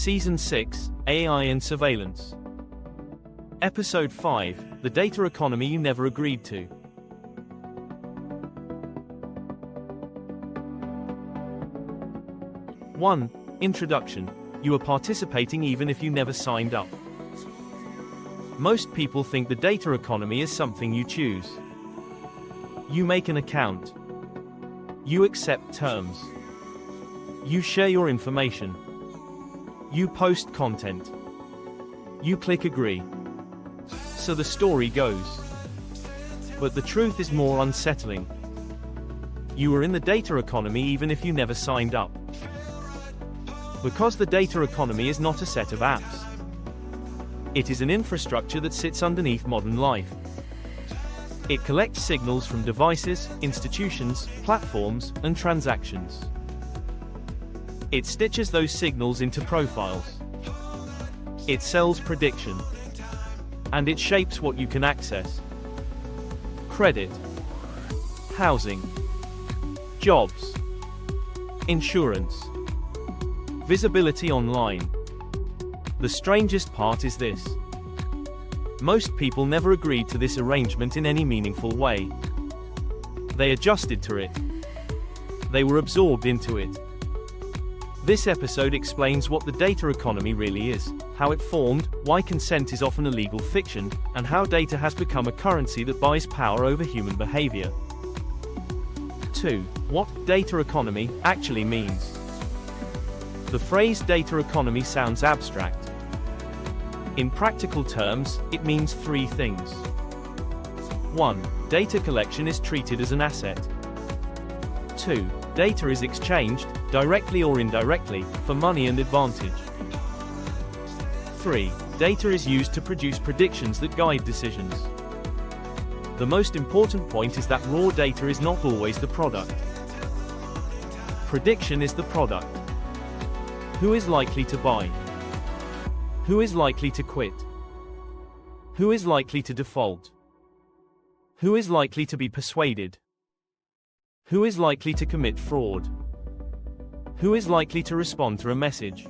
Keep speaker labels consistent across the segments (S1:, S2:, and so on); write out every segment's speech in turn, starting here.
S1: Season 6, AI and Surveillance. Episode 5, The Data Economy You Never Agreed to. 1. Introduction. You are participating even if you never signed up. Most people think the data economy is something you choose. You make an account. You accept terms. You share your information. You post content. You click agree. So the story goes. But the truth is more unsettling. You are in the data economy even if you never signed up. Because the data economy is not a set of apps. It is an infrastructure that sits underneath modern life. It collects signals from devices, institutions, platforms, and transactions. It stitches those signals into profiles. It sells prediction. And it shapes what you can access. Credit, housing, jobs, insurance, visibility online. The strangest part is this. Most people never agreed to this arrangement in any meaningful way. They adjusted to it. They were absorbed into it. This episode explains what the data economy really is, how it formed, why consent is often a legal fiction, and how data has become a currency that buys power over human behavior. 2. What data economy actually means. The phrase data economy sounds abstract. In practical terms, it means three things. 1. Data collection is treated as an asset. 2. Data is exchanged, directly or indirectly, for money and advantage. 3. Data is used to produce predictions that guide decisions. The most important point is that raw data is not always the product. Prediction is the product. Who is likely to buy? Who is likely to quit? Who is likely to default? Who is likely to be persuaded? Who is likely to commit fraud? Who is likely to respond to a message?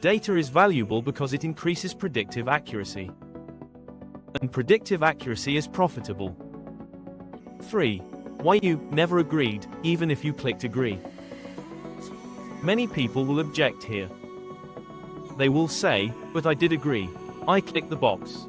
S1: Data is valuable because it increases predictive accuracy. And predictive accuracy is profitable. 3. Why you never agreed, even if you clicked agree. Many people will object here. They will say, but I did agree. I clicked the box.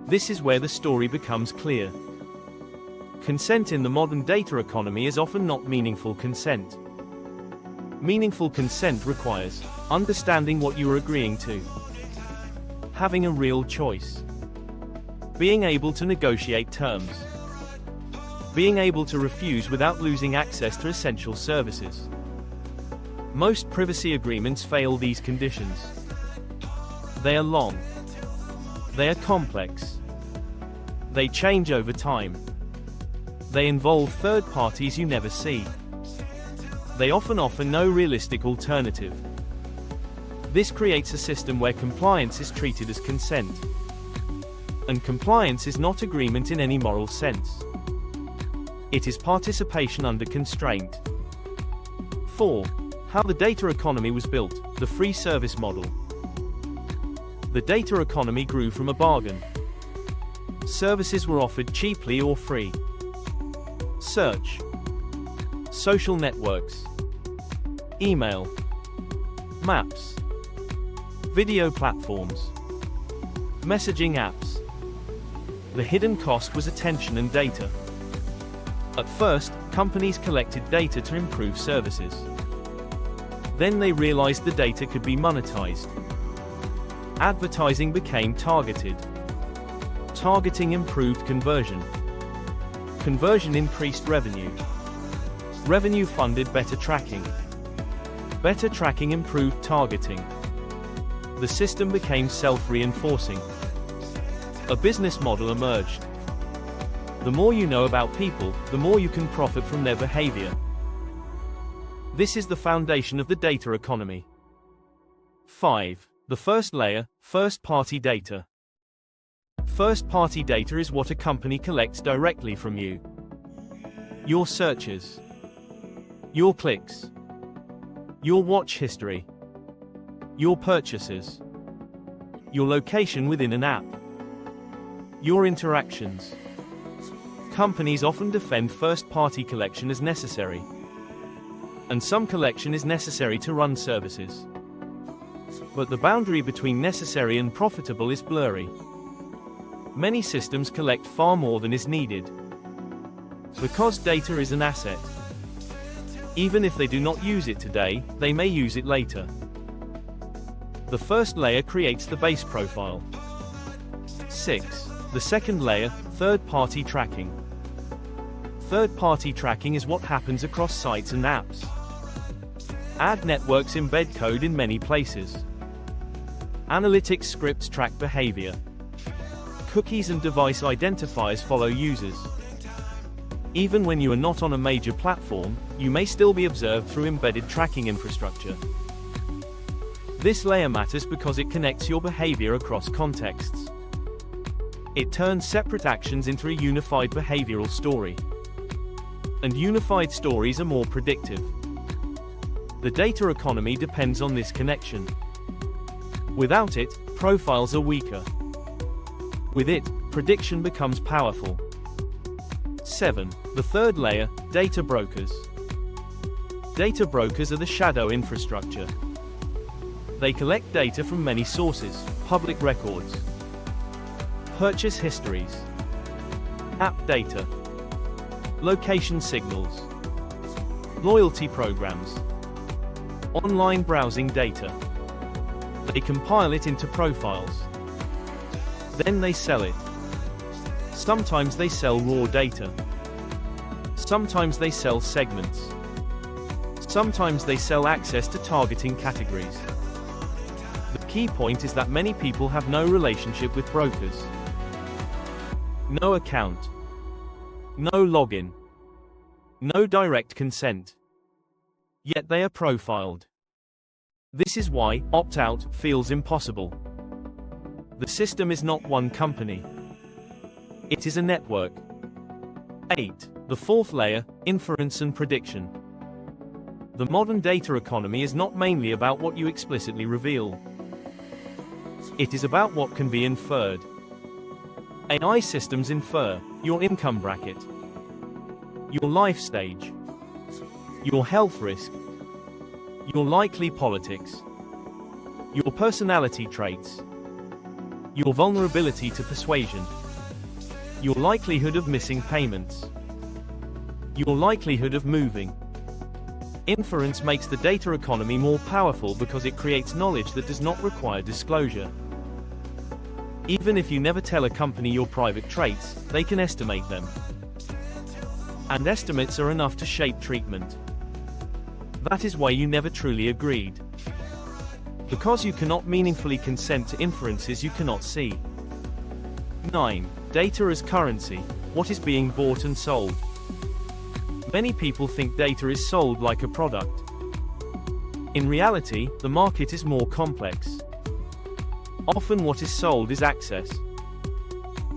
S1: This is where the story becomes clear. Consent in the modern data economy is often not meaningful consent. Meaningful consent requires understanding what you are agreeing to, having a real choice, being able to negotiate terms, being able to refuse without losing access to essential services. Most privacy agreements fail these conditions. They are long. They are complex. They change over time. They involve third parties you never see. They often offer no realistic alternative. This creates a system where compliance is treated as consent. And compliance is not agreement in any moral sense. It is participation under constraint. 4. How the data economy was built, the free service model. The data economy grew from a bargain. Services were offered cheaply or free. Search, social networks, email, maps, video platforms, messaging apps. The hidden cost was attention and data. At first, companies collected data to improve services. Then they realized the data could be monetized. Advertising became targeted. Targeting improved conversion. Conversion increased revenue. Revenue funded better tracking. Better tracking improved targeting. The system became self-reinforcing. A business model emerged. The more you know about people, the more you can profit from their behavior. This is the foundation of the data economy. 5. The first layer, first-party data. First-party data is what a company collects directly from you. Your searches, your clicks, your watch history, Your purchases. Your location within an app. Your interactions. Companies often defend first-party collection as necessary. And some collection is necessary to run services. But the boundary between necessary and profitable is blurry. Many systems collect far more than is needed. Because data is an asset. Even if they do not use it today, they may use it later. The first layer creates the base profile. 6. The second layer, third-party tracking. Third-party tracking is what happens across sites and apps. Ad networks embed code in many places. Analytics scripts track behavior. Cookies and device identifiers follow users. Even when you are not on a major platform, you may still be observed through embedded tracking infrastructure. This layer matters because it connects your behavior across contexts. It turns separate actions into a unified behavioral story. And unified stories are more predictive. The data economy depends on this connection. Without it, profiles are weaker. With it, prediction becomes powerful. 7. The third layer, data brokers. Data brokers are the shadow infrastructure. They collect data from many sources, public records, purchase histories, app data, location signals, loyalty programs, online browsing data. They compile it into profiles. Then they sell it. Sometimes they sell raw data. Sometimes they sell segments. Sometimes they sell access to targeting categories. The key point is that many people have no relationship with brokers. No account. No login. No direct consent. Yet they are profiled. This is why opt-out feels impossible. The system is not one company. It is a network. 8. The fourth layer, inference and prediction. The modern data economy is not mainly about what you explicitly reveal. It is about what can be inferred. AI systems infer your income bracket, your life stage, your health risk, your likely politics, your personality traits, your vulnerability to persuasion, your likelihood of missing payments, your likelihood of moving. Inference makes the data economy more powerful because it creates knowledge that does not require disclosure. Even if you never tell a company your private traits, they can estimate them. And estimates are enough to shape treatment. That is why you never truly agreed. Because you cannot meaningfully consent to inferences you cannot see. 9. Data as currency. What is being bought and sold? Many people think data is sold like a product. In reality, the market is more complex. Often what is sold is access.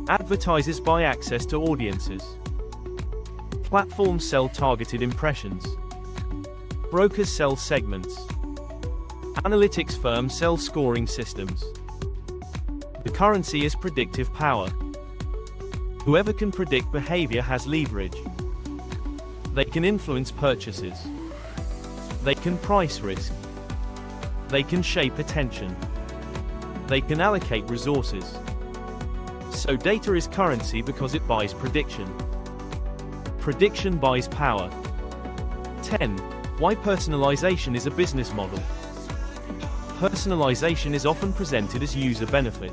S1: Advertisers buy access to audiences. Platforms sell targeted impressions. Brokers sell segments. Analytics firms sell scoring systems. The currency is predictive power. Whoever can predict behavior has leverage. They can influence purchases. They can price risk. They can shape attention. They can allocate resources. So data is currency because it buys prediction. Prediction buys power. 10. Why personalization is a business model. Personalization is often presented as user benefit.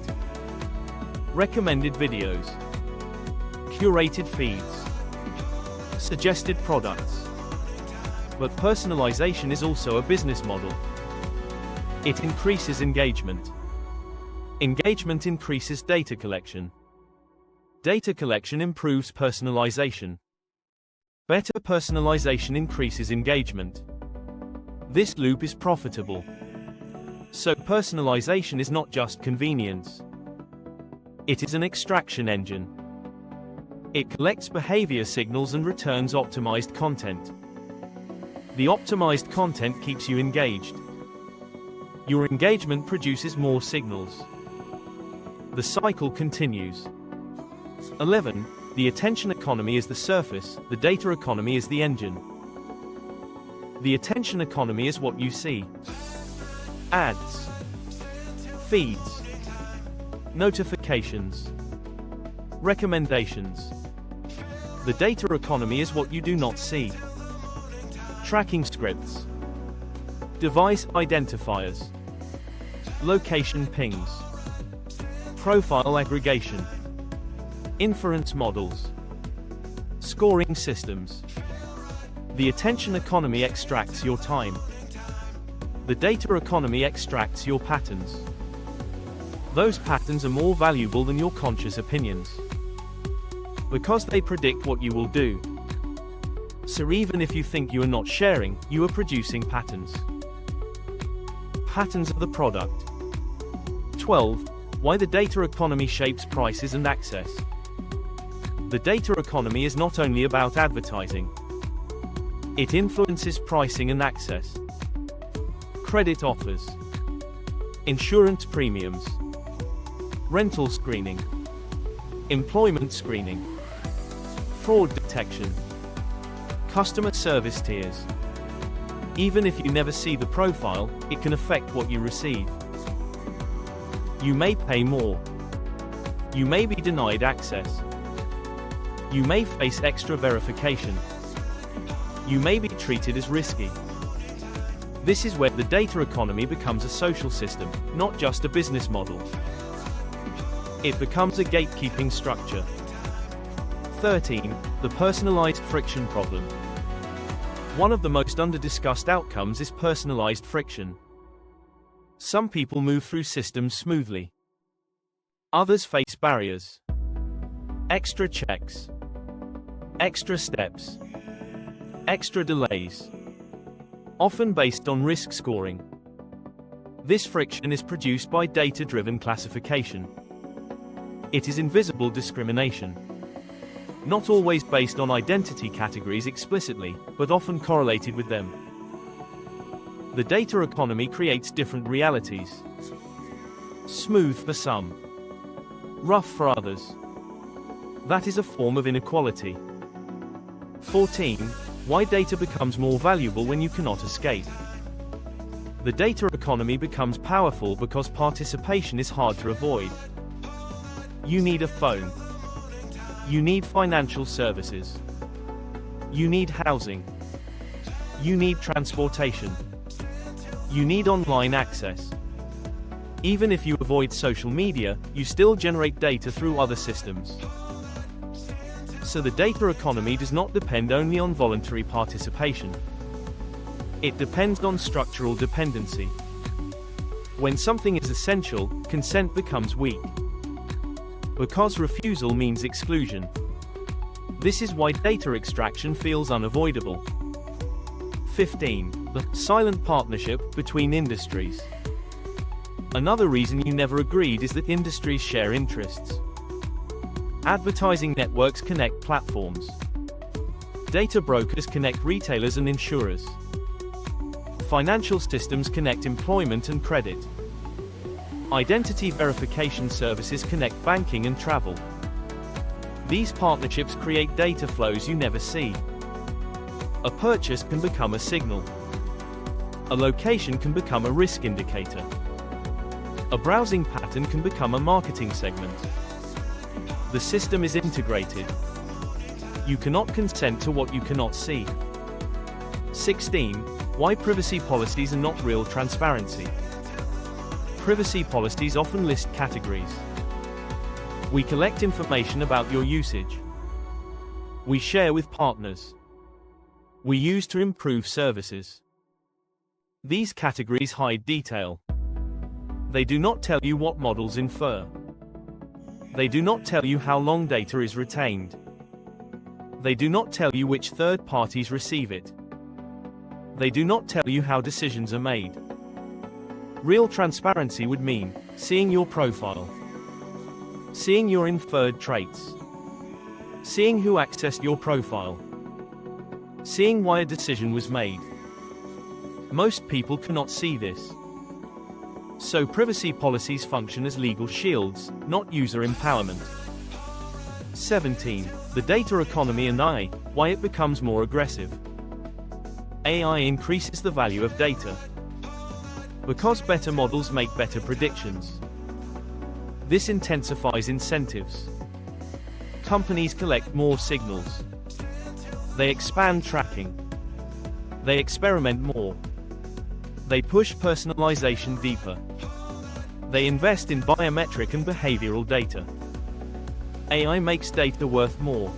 S1: Recommended videos. Curated feeds. Suggested products. But personalization is also a business model. It increases engagement. Engagement increases data collection. Data collection improves personalization. Better personalization increases engagement. This loop is profitable. So personalization is not just convenience. It is an extraction engine. It collects behavior signals and returns optimized content. The optimized content keeps you engaged. Your engagement produces more signals. The cycle continues. 11. The attention economy is the surface, the data economy is the engine. The attention economy is what you see. Ads, feeds, notifications, recommendations. The data economy is what you do not see. Tracking scripts, device identifiers, location pings, profile aggregation, inference models, scoring systems. The attention economy extracts your time. The data economy extracts your patterns. Those patterns are more valuable than your conscious opinions, because they predict what you will do. So even if you think you are not sharing, you are producing patterns. Patterns are the product. 12. Why the data economy shapes prices and access. The data economy is not only about advertising. It influences pricing and access. Credit offers, insurance premiums, rental screening, employment screening, fraud detection, customer service tiers. Even if you never see the profile, it can affect what you receive. You may pay more. You may be denied access. You may face extra verification. You may be treated as risky. This is where the data economy becomes a social system, not just a business model. It becomes a gatekeeping structure. 13. The personalized friction problem. One of the most under-discussed outcomes is personalized friction. Some people move through systems smoothly. Others face barriers. Extra checks. Extra steps. Extra delays. Often based on risk scoring. This friction is produced by data-driven classification. It is invisible discrimination. Not always based on identity categories explicitly, but often correlated with them. The data economy creates different realities. Smooth for some. Rough for others. That is a form of inequality. 14. Why data becomes more valuable when you cannot escape. The data economy becomes powerful because participation is hard to avoid. You need a phone. You need financial services. You need housing. You need transportation. You need online access. Even if you avoid social media, you still generate data through other systems. So the data economy does not depend only on voluntary participation. It depends on structural dependency. When something is essential, consent becomes weak. Because refusal means exclusion. This is why data extraction feels unavoidable. 15. The silent partnership between industries. Another reason you never agreed is that industries share interests. Advertising networks connect platforms. Data brokers connect retailers and insurers. Financial systems connect employment and credit. Identity verification services connect banking and travel. These partnerships create data flows you never see. A purchase can become a signal. A location can become a risk indicator. A browsing pattern can become a marketing segment. The system is integrated. You cannot consent to what you cannot see. 16. Why privacy policies are not real transparency. Privacy policies often list categories. We collect information about your usage. We share with partners. We use to improve services. These categories hide detail. They do not tell you what models infer. They do not tell you how long data is retained. They do not tell you which third parties receive it. They do not tell you how decisions are made. Real transparency would mean seeing your profile, seeing your inferred traits, seeing who accessed your profile, seeing why a decision was made. Most people cannot see this. So privacy policies function as legal shields, not user empowerment. 17. The data economy and AI, why it becomes more aggressive. AI increases the value of data. Because better models make better predictions. This intensifies incentives. Companies collect more signals. They expand tracking. They experiment more. They push personalization deeper. They invest in biometric and behavioral data. AI makes data worth more.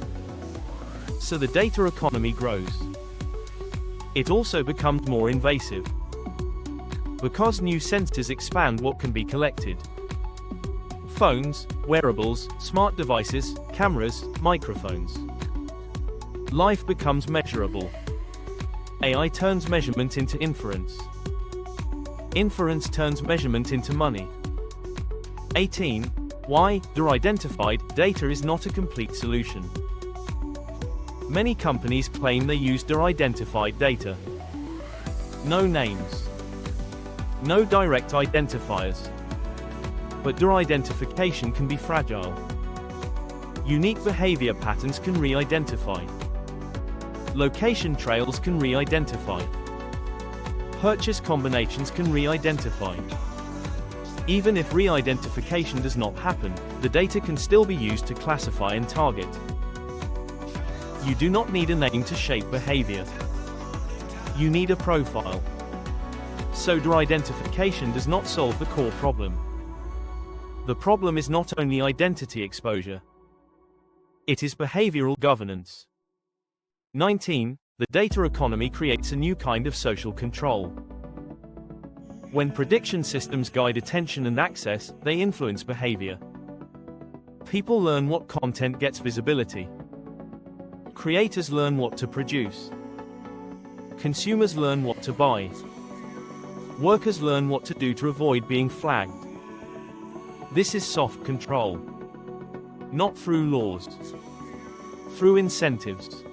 S1: So the data economy grows. It also becomes more invasive. Because new sensors expand what can be collected. Phones, wearables, smart devices, cameras, microphones. Life becomes measurable. AI turns measurement into inference. Inference turns measurement into money. 18. Why de-identified data is not a complete solution. Many companies claim they use de-identified data. No names. No direct identifiers. But de-identification can be fragile. Unique behavior patterns can re-identify. Location trails can re-identify. Purchase combinations can re-identify. Even if re-identification does not happen, the data can still be used to classify and target. You do not need a name to shape behavior. You need a profile. So de-identification does not solve the core problem. The problem is not only identity exposure. It is behavioral governance. 19. The data economy creates a new kind of social control. When prediction systems guide attention and access, they influence behavior. People learn what content gets visibility. Creators learn what to produce. Consumers learn what to buy. Workers learn what to do to avoid being flagged. This is soft control. Not through laws. Through incentives.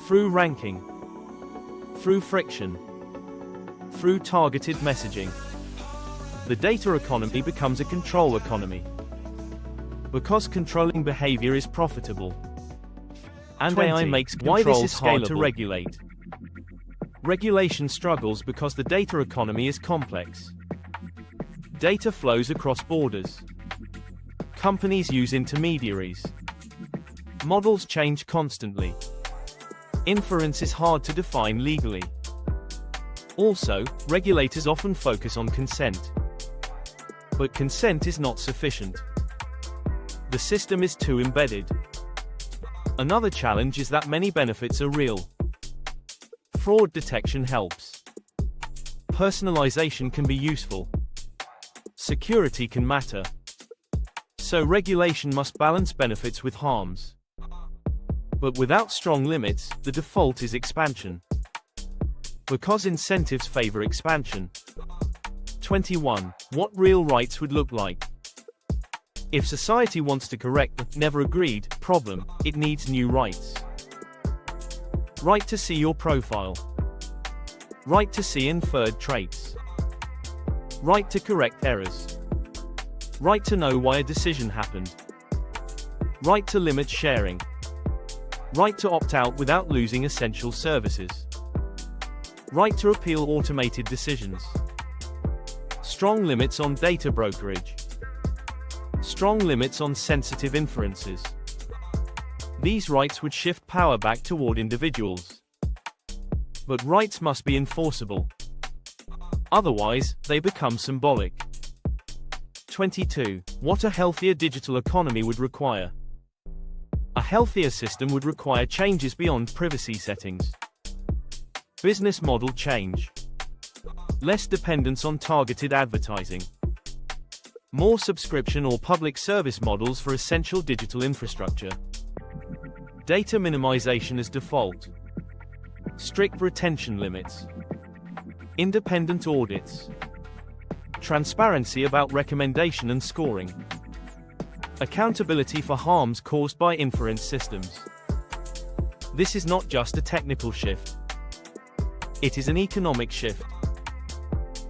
S1: Through ranking. Through friction. Through targeted messaging. The data economy becomes a control economy. Because controlling behavior is profitable. And 20. AI makes control why this is hard to regulate. Regulation struggles because the data economy is complex. Data flows across borders. Companies use intermediaries. Models change constantly. Inference is hard to define legally. Also, regulators often focus on consent. But consent is not sufficient. The system is too embedded. Another challenge is that many benefits are real. Fraud detection helps. Personalization can be useful. Security can matter. So regulation must balance benefits with harms. But without strong limits, the default is expansion. Because incentives favor expansion. 21. What real rights would look like. If society wants to correct the never agreed problem, it needs new rights. Right to see your profile. Right to see inferred traits. Right to correct errors. Right to know why a decision happened. Right to limit sharing. Right to opt out without losing essential services. Right to appeal automated decisions. Strong limits on data brokerage. Strong limits on sensitive inferences. These rights would shift power back toward individuals. But rights must be enforceable. Otherwise, they become symbolic. 22. What a healthier digital economy would require. A healthier system would require changes beyond privacy settings. Business model change. Less dependence on targeted advertising. More subscription or public service models for essential digital infrastructure. Data minimization as default. Strict retention limits. Independent audits. Transparency about recommendation and scoring. Accountability for harms caused by inference systems. This is not just a technical shift. It is an economic shift.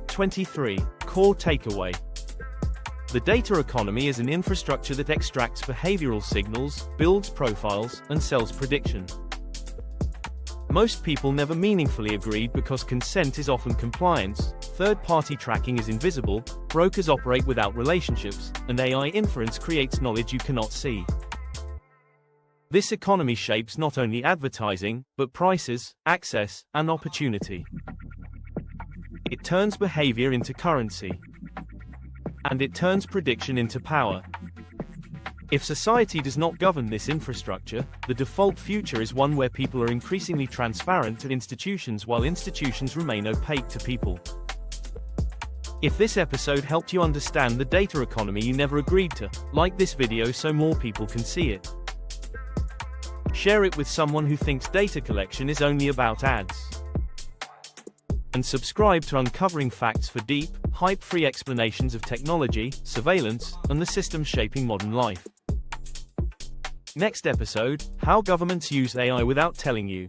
S1: 23. core takeaway. The data economy is an infrastructure that extracts behavioral signals, builds profiles, and sells prediction. Most people never meaningfully agreed because consent is often compliance, third-party tracking is invisible, brokers operate without relationships, and AI inference creates knowledge you cannot see. This economy shapes not only advertising, but prices, access, and opportunity. It turns behavior into currency. And it turns prediction into power. If society does not govern this infrastructure, the default future is one where people are increasingly transparent to institutions while institutions remain opaque to people. If this episode helped you understand the data economy you never agreed to, like this video so more people can see it. Share it with someone who thinks data collection is only about ads. And subscribe to Uncovering Facts for deep, hype-free explanations of technology, surveillance, and the systems shaping modern life. Next episode, how governments use AI without telling you.